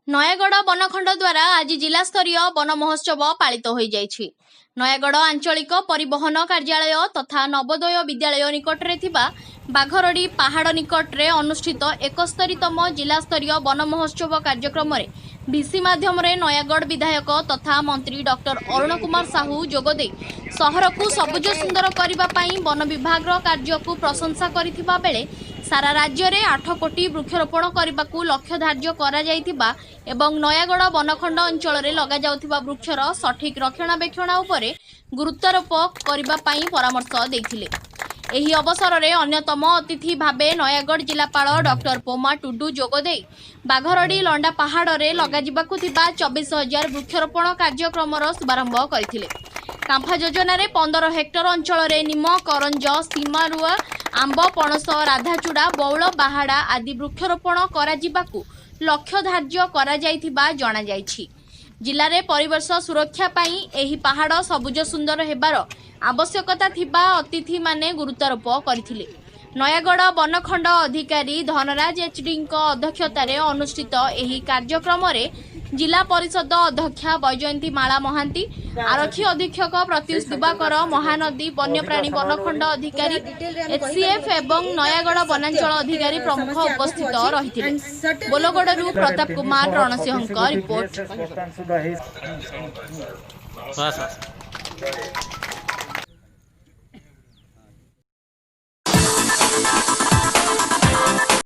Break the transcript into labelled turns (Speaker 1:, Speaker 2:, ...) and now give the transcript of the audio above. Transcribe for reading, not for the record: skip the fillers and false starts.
Speaker 1: नयागढ़ बनखंड द्वारा आज जिला स्तरीय वन महोत्सव पालित हो जाइछि। नयागढ़ आंचलिक परिवहन कार्यालय तथा नवोदय विद्यालय निकटरे थिबा बाघरडी पहाड़ निकटरे अनुष्ठित 71तम जिला स्तरीय वन महोत्सव कार्यक्रम में भिसी माध्यम नयागढ़ विधायक तथा मंत्री डॉक्टर अरुण कुमार साहू जोगदे सहर को सबुज सुंदर करने वन विभाग कार्य को प्रशंसा करथिबा बेले सारा राज्य में 8 कोटी वृक्षरोपण करने को लक्ष्य धार्य करा जायथिबा एवं नयागढ़ बनखंड अंचल में लगा जाउथिबा वृक्षर सठिक रक्षणाबेक्षण उपरे गुरुत्वारोप करबा पई परामर्श देथिले। एही अवसर में अन्यतम अतिथि भावे नयागढ़ जिलापाल डॉक्टर पोमा टुडू जोगदे बाघरडी लंडा पहाड़ में लगाजिबाकु थिबा 24,000 वृक्षरोपण कार्यक्रम शुभारंभ करथिले। कांफा योजना 15 हेक्टर अंचल में निम करंज सीमारुआ आंब पणस राधाचूड़ा बौल बाहाड़ा आदि वृक्षरोपण कराजिबाकु लक्ष्य धार्य करा जायथिबा जणा जायछि। जिले में परिवेश सुरक्षा पाई एही पहाड़ सबुज सुंदर हेबार आवश्यकता थिबा अतिथि माने गुरुत्वारोप करथिले। नयागढ़ बनखंड अधिकारी धनराज एचडी अध्यक्षतार अनुष्ठित एही कार्यक्रम में जिला परिषद अध्यक्षा वैजयंती माला महांती, आरक्षी अधीक्षक प्रत्युष दिवाकर, महानदी वन्यप्राणी बनखंड अधिकारी एचसीएफ एवं नयागढ़ वनांचल अधिकारी प्रमुख उपस्थित रहिथिले। बोलगड़ू प्रताप कुमार रणसिंह रिपोर्ट।